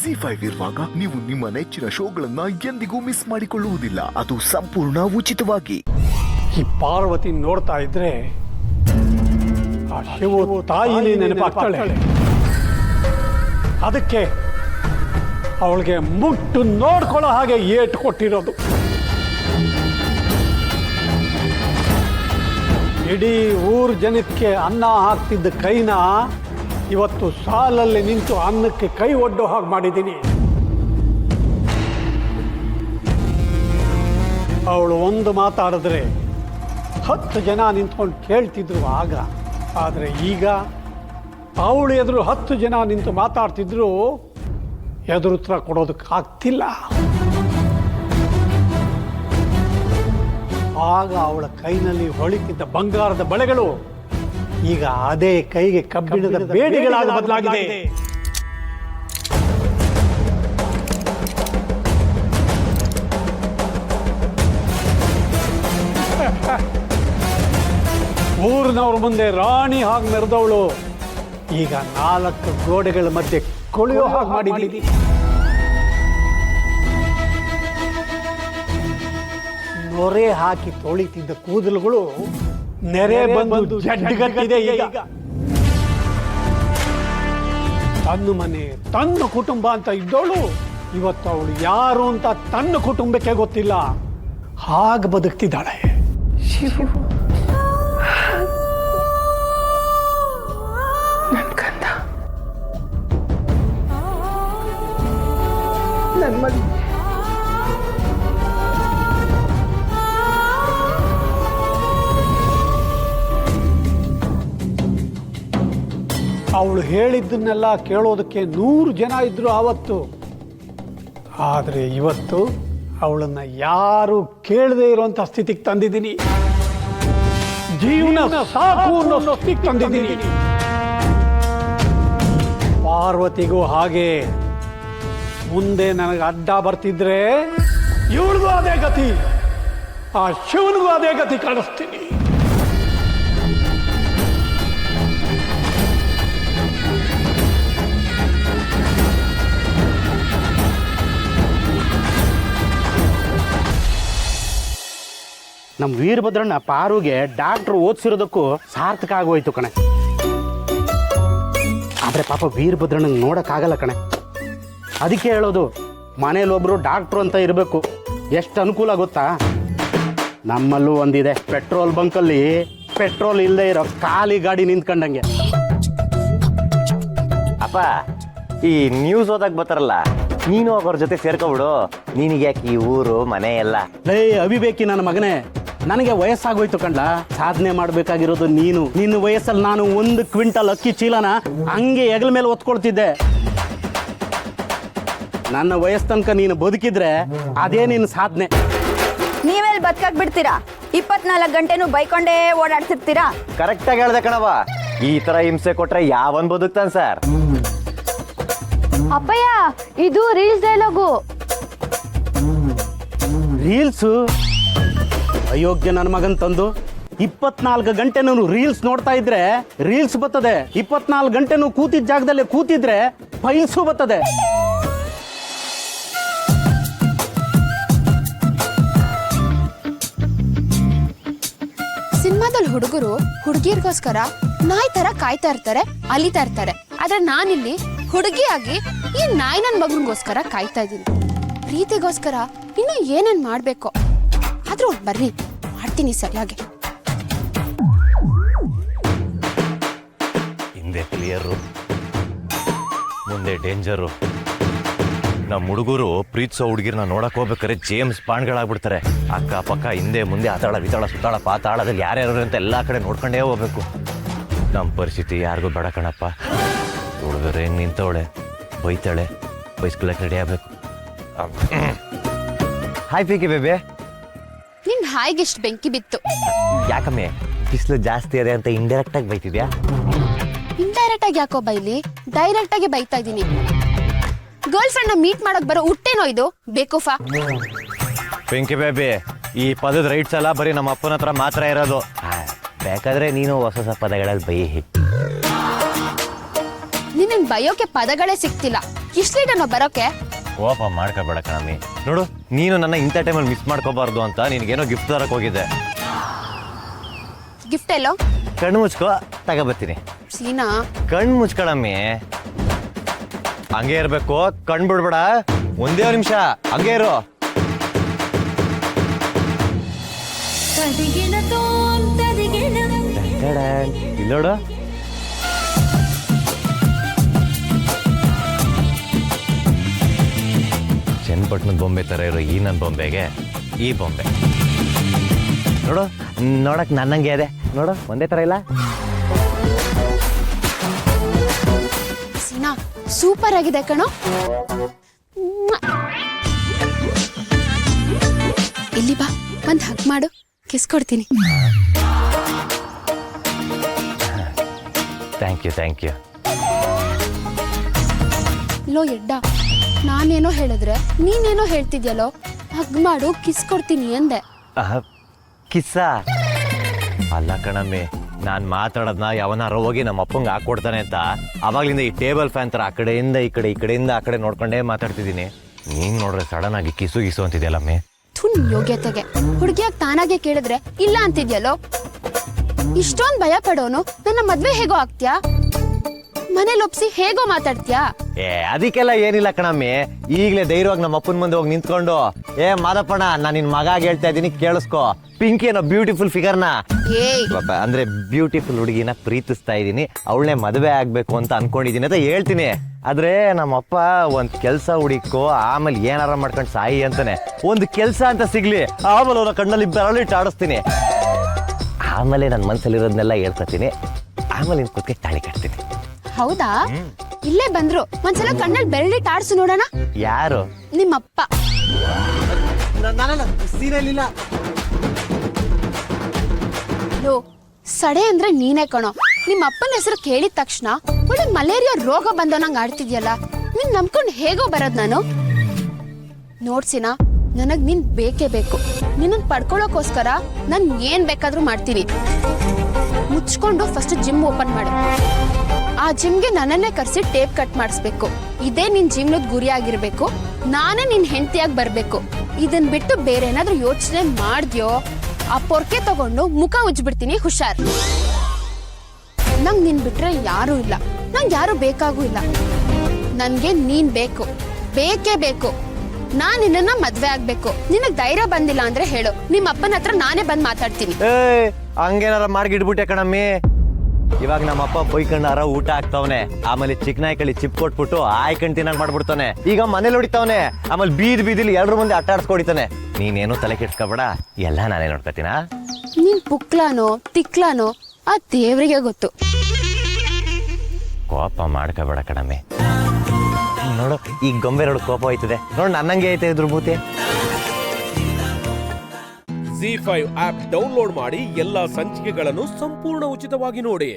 ZEE5 ಇರುವಾಗ ನೀವು ನಿಮ್ಮ ನೆಚ್ಚಿನ ಶೋಗಳನ್ನ ಎಂದಿಗೂ ಮಿಸ್ ಮಾಡಿಕೊಳ್ಳುವುದಿಲ್ಲ. ಅದು ಸಂಪೂರ್ಣ ಉಚಿತವಾಗಿ. ಈ ಪಾರ್ವತಿ ನೋಡ್ತಾ ಇದ್ರೆ ಆ ಶಿವ ತಾಯಿನೇ ನೆನಪಾಗ್ತಾಳೆ. ಅದಕ್ಕೆ ಅವಳಿಗೆ ಮುಟ್ಟು ನೋಡ್ಕೊಳ್ಳೋ ಹಾಗೆ ಏಟು ಕೊಟ್ಟಿರೋದು. ಇಡೀ ಊರ್ ಜನಕ್ಕೆ ಅನ್ನ ಹಾಕ್ತಿದ್ದ ಕೈನ ಇವತ್ತು ಸಾಲಲ್ಲಿ ನಿಂತು ಅನ್ನಕ್ಕೆ ಕೈ ಒಡ್ಡೋ ಹಾಗೆ ಮಾಡಿದ್ದೀನಿ. ಅವಳು ಒಂದು ಮಾತಾಡಿದ್ರೆ 10 ಜನ ನಿಂತ್ಕೊಂಡು ಕೇಳ್ತಿದ್ರು ಆಗ. ಆದರೆ ಈಗ ಅವಳು ಎದುರು 10 ಜನ ನಿಂತು ಮಾತಾಡ್ತಿದ್ರು, ಎದುರುತ್ತರ ಕೊಡೋದಕ್ಕಾಗ್ತಿಲ್ಲ. ಆಗ ಅವಳ ಕೈನಲ್ಲಿ ಹೊಳಿತಿದ್ದ ಬಂಗಾರದ ಬಳೆಗಳು ಈಗ ಅದೇ ಕೈಗೆ ಕಬ್ಬಿಣದ ಬೇಡಿಗಳಾಗಿ ಬದಲಾಗಿದೆ. ಊರಿನವ್ರ ಮುಂದೆ ರಾಣಿ ಹಾಗೆ ಮೆರೆದವಳು ಈಗ 4 ಗೋಡೆಗಳ ಮಧ್ಯೆ ಕೊಳೆಯೋ ಹಾಗೆ ಮಾಡಿದ್ದೀನಿ. ನೊರೆ ಹಾಕಿ ತೊಳಿತಿದ್ದ ಕೂದಲುಗಳು ನೆರೆ ಬಂದು ಜಡ್ಗಟ್ಟಿದೆ ಈಗ. ತನ್ನ ಮನೆ ತನ್ನ ಕುಟುಂಬ ಅಂತ ಇದ್ದವಳು ಇವತ್ತು ಅವಳು ಯಾರು ಅಂತ ತನ್ನ ಕುಟುಂಬಕ್ಕೆ ಗೊತ್ತಿಲ್ಲ ಹಾಗೆ ಬದುಕ್ತಿದ್ದಾಳೆ. ನನ್ ಕಂದ, ನನ್ ಮಗ. ಅವಳು ಹೇಳಿದ್ದನ್ನೆಲ್ಲ ಕೇಳೋದಕ್ಕೆ 100 ಜನ ಇದ್ರು ಆವತ್ತು. ಆದರೆ ಇವತ್ತು ಅವಳನ್ನ ಯಾರು ಕೇಳದೆ ಇರುವಂತ ಸ್ಥಿತಿಗೆ ತಂದಿದ್ದೀನಿ. ಜೀವನ ಸಾಕು ಅನ್ನೋ ಸ್ಥಿತಿಗೆ ತಂದಿದ್ದೀನಿ. ಪಾರ್ವತಿಗೂ ಹಾಗೆ ಮುಂದೆ ನನಗೆ ಅಡ್ಡ ಬರ್ತಿದ್ರೆ ಇವಳಿಗೂ ಅದೇ ಗತಿ, ಆ ಶಿವನಿಗೂ ಅದೇ ಗತಿ ಕಾಣಿಸ್ತೀನಿ. ನಮ್ಮ ವೀರಭದ್ರಣ್ಣ ಪಾರುಗೆ ಡಾಕ್ಟ್ರು ಓದಿಸಿರೋದಕ್ಕೂ ಸಾರ್ಥಕ ಆಗೋಯ್ತು ಕಣೆ. ಆದರೆ ಪಾಪ ವೀರಭದ್ರಣ್ಣಂಗೆ ನೋಡೋಕ್ಕಾಗಲ್ಲ ಕಣೆ. ಅದಕ್ಕೆ ಹೇಳೋದು, ಮನೇಲೊಬ್ರು ಡಾಕ್ಟ್ರು ಅಂತ ಇರಬೇಕು. ಎಷ್ಟು ಅನುಕೂಲ ಗೊತ್ತಾ? ನಮ್ಮಲ್ಲೂ ಒಂದಿದೆ, ಪೆಟ್ರೋಲ್ ಬಂಕಲ್ಲಿ ಪೆಟ್ರೋಲ್ ಇಲ್ಲದೆ ಇರೋ ಖಾಲಿ ಗಾಡಿ ನಿಂತ್ಕೊಂಡಂಗೆ. ಅಪ್ಪ, ಈ ನ್ಯೂಸ್ ಓದಕ್ ಬರ್ತಾರಲ್ಲ, ನೀನು ಅವ್ರ ಜೊತೆ ಸೇರ್ಕೊಬಿಡು. ನಿನಗೆ ಯಾಕೆ ಈ ಊರು ಮನೆ ಎಲ್ಲ? ಲೇ ಅವಿವೇಕಿ ನನ್ನ ಮಗನೇ, ನನಗೆ ವಯಸ್ಸಾಗೋಯ್ತು ಕಂಡ. ಸಾಧನೆ ಮಾಡಬೇಕಾಗಿರೋದು ನೀನು. ನಿನ್ನ ವಯಸ್ಸಲ್ಲಿ ನಾನು 1 ಕ್ವಿಂಟಲ್ ಅಕ್ಕಿ ಚೀಲನ ಹಂಗೆ ಹೆಗಲ ಮೇಲೆ ಒತ್ಕೊಳ್ತಿದ್ದೆ. ನನ್ನ ವಯಸ್ಸು ತನಕ ನೀನು ಬದುಕಿದ್ರೆ ಅದೇ ನಿನ್ನ ಸಾಧನೆ. ನೀವೆಲ್ಲಿ ಬದುಕಕ್ ಬಿಡ್ತೀರಾ? 24 ಗಂಟೆನೂ ಬೈಕೊಂಡೇ ಓಡಾಡ್ತಿರ್ತೀರಾ? ಕರೆಕ್ಟಾಗಿ ಹೇಳ್ದೆ ಕಣವ. ಈ ತರ ಹಿಂಸೆ ಕೊಟ್ರೆ ಯಾವನ್ ಬದುಕ್ತಾನ ಸರ್? ಅಪ್ಪಯ್ಯ, ಇದು ರೀಲ್ಸ್ ಡೈಲಾಗು. ರೀಲ್ಸು? ಅಯೋಗ್ಯ ನನ್ನ ಮಗನ್ ತಂದು 24 ಗಂಟೆನೂ ರೀಲ್ಸ್ ನೋಡ್ತಾ ಇದ್ರೆ ರೀಲ್ಸ್ ಬರ್ತದೆ. 24 ಗಂಟೆನೂ ಕೂತಿದ್ದ ಜಾಗದಲ್ಲೇ ಕೂತಿದ್ರೆ ಫೈಲ್ಸು ಬರ್ತದೆ. ಸಿನಿಮಾದಲ್ಲಿ ಹುಡುಗರು ಹುಡುಗಿರ್ಗೋಸ್ಕರ ನಾಯಿ ತರ ಕಾಯ್ತಾ ಇರ್ತಾರೆ, ಅಲಿತಾ ಇರ್ತಾರೆ. ಆದ್ರೆ ನಾನಿಲ್ಲಿ ಹುಡುಗಿಯಾಗಿ ಈ ನಾಯಿ ನನ್ ಮಗನಿಗೋಸ್ಕರ ಕಾಯ್ತಾ ಇದ್ದೀನಿ. ಪ್ರೀತಿಗೋಸ್ಕರ ಇನ್ನು ಏನೇನ್ ಮಾಡ್ಬೇಕು ಆದ್ರೂ ಬರ್ರಿ, ಮಾಡ್ತೀನಿ ಸರಿಯಾಗಿ. ಹಿಂದೆ ಕ್ಲಿಯರು, ಮುಂದೆ ಡೇಂಜರು. ನಮ್ಮ ಹುಡುಗರು ಪ್ರೀತಿಸೋ ಹುಡುಗಿರ್ನ ನೋಡಕ್ ಹೋಗ್ಬೇಕಾದ್ರೆ ಜೇಮ್ಸ್ ಬಾಂಡ್ಗಳಾಗ್ಬಿಡ್ತಾರೆ. ಅಕ್ಕ ಪಕ್ಕ ಹಿಂದೆ ಮುಂದೆ ಆತಾಳ ವಿತಾಳ ಸುತ್ತಾಳ ಪಾತಾಳದಲ್ಲಿ ಯಾರ್ಯಾರು ಅಂತ ಎಲ್ಲಾ ಕಡೆ ನೋಡ್ಕೊಂಡೇ ಹೋಗ್ಬೇಕು. ನಮ್ಮ ಪರಿಸ್ಥಿತಿ ಯಾರಿಗೂ ಬೇಡ ಕಣಪ್ಪ. ಹುಡುಗರು ಹೆಂಗ್ ನಿಂತವಳೆ, ಬೈತಾಳೆ, ಬೈಸ್ಕೊಳಕ್ ರೆಡಿ ಆಗ್ಬೇಕು. ಹಾಯ್ ಪಿಕಿ ಬೇಬೆ. ನಿನ್ ಹಾಯ್ಗಿಷ್ಟು ಬೆಂಕಿ ಬಿತ್ತು. ಯಾಕಮ್ಮೆ, ಬಿಸಿಲು ಜಾಸ್ತಿ ಅದೇ ಅಂತ ಇಂಡೈರೆಕ್ಟ್ ಆಗಿ ಬೈತಿದ್ಯಾ? ಇಂಡೈರೆಕ್ಟ್ ಆಗಿ ಯಾಕೋ ಬೈಲಿ, ಡೈರೆಕ್ಟ್ ಆಗಿ ಬೈತಾ ಇದ್ದೀನಿ. ಗರ್ಲ್ ಫ್ರೆಂಡ್ ನ ಮೀಟ್ ಮಾಡಕ್ ಬರೋ ಹುಟ್ಟೇನೋ ಇದು ಬೇಕೂಫಾ? ಪಿಂಕಿ ಬೇಬಿ, ಈ ಪದದ ರೈಟ್ಸ್ ಎಲ್ಲ ಬರೀ ನಮ್ಮ ಅಪ್ಪನ ಹತ್ರ ಮಾತ್ರ ಇರೋದು. ಬೇಕಾದ್ರೆ ನೀನು ಹೊಸ ಹೊಸ ಪದಗಳಲ್ಲಿ ಬೈ. ನಿನ್ನ ಬಯೋಕೆ ಪದಗಳೇ ಸಿಕ್ತಿಲ್ಲ. ಎಷ್ಟು ಲೇಟ್ ನಾವು ಬರೋಕೆ? ಕೋಪ ಮಾಡ್ಕೋಬೇಡ ಕಣಮ್ಮಿ. ನೋಡು, ನೀನು ನನ್ನ ಇಂಥ ಟೈಮಲ್ಲಿ ಮಿಸ್ ಮಾಡ್ಕೋಬಾರ್ದು ಅಂತ ನಿನಗೇನೋ ಗಿಫ್ಟ್ ತರಕ್ಕೆ ಹೋಗಿದ್ದೆ. ಗಿಫ್ಟ್ ಎಲ್ಲೋ? ಕಣ್ಣು ಮುಚ್ಕೋ, ತಗೋಬರ್ತೀನಿ. ಸೀನಾ, ಕಣ್ಣು ಮುಚ್ಕೊಳಮ್ಮಿ. ಹಂಗೆ ಇರ್ಬೇಕು, ಕಣ್ ಬಿಡ್ಬೇಡ. ಒಂದೇ ನಿಮಿಷ ಹಂಗೆ ಇರು. ಇಲ್ಲೋಡು, ಚನ್ನಪಟ್ಟಣದ ಬೊಂಬೆ ತರ ಇರೋ ಈ ನನ್ನ ಬೊಂಬೆಗೆ ಈ ಬೊಂಬೆ ನೋಡು, ನೋಡಕ್ ನನ್ನಂಗೆ ಇದೆ ನೋಡು, ಒಂದೇ ತರ ಇಲ್ಲ. ಸೀನಾ ಸೂಪರ್ ಆಗಿದೆ ಕಣೋ. ಇಲ್ಲಿ ಬಾ, ಒಂದ್ ಹಗ್ ಮಾಡು, ಕಿಸ್ ಕೊಡ್ತೀನಿ. Thank you. ಲೋ ಎಡ್ಡ, ನಾನೇನೋ ಹೇಳಿದ್ರೆ ನೀನೇನೋ ಹೇಳ್ತಿದ್ಯಲ್ಲೋ. ಹಗ್ ಮಾಡು, ಕಿಸ್ ಕೊಡ್ತೀನಿ ಎಂದೆ. ಕಿಸ್ಸ ಅಲ್ಲ ಕಣಮ್ಮಿ, ನಾನು ಮಾತಾಡೋದನ್ನ ಯಾವನಾರ ಹೋಗಿ ನಮ್ಮ ಅಪ್ಪಂಗೆ ಹಾಕೊಡ್ತಾನೆ ಅಂತ ಅವಾಗ್ಲಿಂದ ಈ ಟೇಬಲ್ ಫ್ಯಾನ್ ಥರ ಆ ಕಡೆಯಿಂದ ಈ ಕಡೆಯಿಂದ ಆ ಕಡೆ ನೋಡ್ಕೊಂಡೇ ಮಾತಾಡ್ತಿದ್ದೀನಿ. ನೀನು ನೋಡ್ರೆ ಸಡನ್ ಆಗಿ ಕಿಸು ಅಂತಿದ್ಯಲ್ಲಮ್ಮಿ. ಥುನ್ ಯೋಗ್ಯತೆಗೆ ಹುಡುಗಿಯಾಗಿ ತಾನಾಗೆ ಕೇಳಿದ್ರೆ ಇಲ್ಲ ಅಂತಿದ್ಯಲ್ಲೋ. ಇಷ್ಟೊಂದು ಭಯ ಪಡೋನು ನನ್ನ ಮದ್ವೆ ಹೇಗೋ ಆಗ್ತ್ಯಾ? ಮನೇಲಿ ಒಪ್ಸಿ ಹೇಗೋ ಮಾತಾಡ್ತೀಯಾ? ಅದಕ್ಕೆಲ್ಲ ಏನಿಲ್ಲ ಕಣಮ್ಮಿ. ಈಗಲೇ ಧೈರ್ಯವಾಗಿ ನಮ್ಮ ಅಪ್ಪನ ಮುಂದೆ ಹೋಗಿ ನಿಂತ್ಕೊಂಡು, ಮಾದಪ್ಪಣ್ಣ, ನಾನು ನಿನ್ ಮಗ ಹೇಳ್ತಾ ಇದ್ದೀನಿ ಕೇಳಿಸ್ಕೊ, ಪಿಂಕಿ ಅನ್ನೋ ಬ್ಯೂಟಿಫುಲ್ ಫಿಗರ್ನ, ಅಂದ್ರೆ ಬ್ಯೂಟಿಫುಲ್ ಹುಡುಗಿನ ಪ್ರೀತಿಸ್ತಾ ಇದ್ದೀನಿ, ಅವಳನ್ನೇ ಮದುವೆ ಆಗ್ಬೇಕು ಅಂತ ಅನ್ಕೊಂಡಿದೀನಿ ಅಂತ ಹೇಳ್ತೀನಿ. ಆದ್ರೆ ನಮ್ಮಪ್ಪ ಒಂದ್ ಕೆಲ್ಸ ಹುಡುಕೋ, ಆಮೇಲೆ ಏನಾರ ಮಾಡ್ಕೊಂಡು ಸಾಯಿ ಅಂತಾನೆ. ಒಂದು ಕೆಲ್ಸ ಅಂತ ಸಿಗ್ಲಿ, ಆಮೇಲೆ ಅವನ ಕಣ್ಣಲ್ಲಿ ಬೆರಳಿಟ್ಟು ಆಡಿಸ್ತೀನಿ. ಆಮೇಲೆ ನನ್ನ ಮನ್ಸಲ್ಲಿರೋದನ್ನೆಲ್ಲ ಹೇಳ್ಕೊತೀನಿ. ಆಮೇಲೆ ನಿನ್ ಕುತ್ತಿಗೆ ತಾಳಿ ಕಟ್ತೀನಿ. ಹೌದಾ? ಇಲ್ಲೇ ಬಂದ್ರು, ಒಂದ್ಸಲ ಕಣ್ಣಲ್ಲಿ ಬೆರಳಿಟ್ಟು ಆಡ್ಸು ನೋಡೋಣ. ಯಾರು? ನಿಮ್ಮಪ್ಪ. ಸಡೆ ಅಂದ್ರೆ ನೀನೇ ಕಣೋ. ನಿಮ್ಮ ಅಪ್ಪನ ಹೆಸರು ಕೇಳಿದ ತಕ್ಷಣ ಒಳ್ಳೆ ಮಲೇರಿಯಾ ರೋಗ ಬಂದವನಂಗ್ ಆಡ್ತಿದ್ಯಲ್ಲ. ನೀನ್ ನಂಬ್ಕೊಂಡು ಹೇಗೋ ಬರೋದ್ ನಾನು. ನೋಡ್ಸಿನಾ, ನನಗ್ ನೀನ್ ಬೇಕೇ ಬೇಕು. ನಿನ್ನ ಪಡ್ಕೊಳ್ಳೋಕೋಸ್ಕರ ನಾನ್ ಏನ್ ಬೇಕಾದ್ರೂ ಮಾಡ್ತೀನಿ. ಮುಚ್ಕೊಂಡು ಫಸ್ಟ್ ಜಿಮ್ ಓಪನ್ ಮಾಡು. ಆ ಜಿಮ್ಗೆ ನನ್ನನ್ನೇ ಕರ್ಸಿ ಟೇಪ್ ಕಟ್ ಮಾಡಿಸ್ಬೇಕು. ಇದೇ ನಿನ್ ಜೀವನದ ಗುರಿ ಆಗಿರ್ಬೇಕು. ನಾನೇ ನಿನ್ ಹೆಂಡತಿಯಾಗಿ ಬರ್ಬೇಕು. ಇದನ್ ಬಿಟ್ಟು ಬೇರೆ ಏನಾದ್ರೂ ಯೋಚನೆ ಮಾಡ್ದ್ಯೋ, ಆ ಪೊರ್ಕೆ ತಗೊಂಡು ಮುಖ ಉಜ್ಬಿಡ್ತೀನಿ, ಹುಷಾರ್. ನಂಗ್ ನಿನ್ ಬಿಟ್ರೆ ಯಾರು ಇಲ್ಲ, ನಂಗೆ ಯಾರು ಬೇಕಾಗೂ ಇಲ್ಲ. ನನ್ಗೆ ನೀನ್ ಬೇಕು, ಬೇಕೇ ಬೇಕು. ನಾನ್ ನಿನ್ನ ಮದ್ವೆ ಆಗ್ಬೇಕು. ನಿನಗ್ ಧೈರ್ಯ ಬಂದಿಲ್ಲ ಅಂದ್ರೆ ಹೇಳು, ನಿಮ್ಮ ಅಪ್ಪನ ಹತ್ರ ನಾನೇ ಬಂದ್ ಮಾತಾಡ್ತೀನಿ. ಹಂಗೇನಾರ ಮಾಡ್ಗಿಡ್ಬಿಟ್ಟೆ ಕಣಮ್ಮಿ. ಇವಾಗ ನಮ್ಮಪ್ಪ ಬೈಕಂಡಾರ ಊಟ ಹಾಕ್ತಾವನೆ, ಆಮೇಲೆ ಚಿಕ್ಕನಾಯ್ಕಳಿ ಚಿಪ್ ಕೊಟ್ಬಿಟ್ಟು ಆಯ್ಕಂಡ್ ತಿನ್ನಂಗ್ ಮಾಡ್ಬಿಡ್ತಾನೆ. ಈಗ ಮನೇಲಿ ಹೊಡಿತಾವನೆ, ಆಮೇಲೆ ಬೀದಿಲಿ ಎಲ್ರ ಮುಂದೆ ಆಟಾಡ್ಸ್ಕೊಡಿತಾನೆ. ನೀನೇನು ತಲೆ ಕೆಡ್ಸ್ಕೊಬೇಡ, ಎಲ್ಲ ನಾನೇ ನೋಡ್ಕೊತೀನ. ನೀನ್ ಪುಕ್ಲಾನೋ ತಿಕ್ಲಾನೋ ಆ ದೇವ್ರಿಗೆ ಗೊತ್ತು. ಕೋಪ ಮಾಡ್ಕೋಬೇಡ ಕಣಮ್ಮಿ. ನೋಡು, ಈ ಗೊಂಬೆ ನೋಡು ಕೋಪ ಹೋಯ್ತದೆ ನೋಡು, ನನ್ನಂಗೆ ಐತೆ ಇದ್ರ ಮೂತಿ. ZEE5 ಆಪ್ ಡೌನ್ಲೋಡ್ ಮಾಡಿ ಎಲ್ಲಾ ಸಂಚಿಕೆಗಳನ್ನು ಸಂಪೂರ್ಣ ಉಚಿತವಾಗಿ ನೋಡಿ.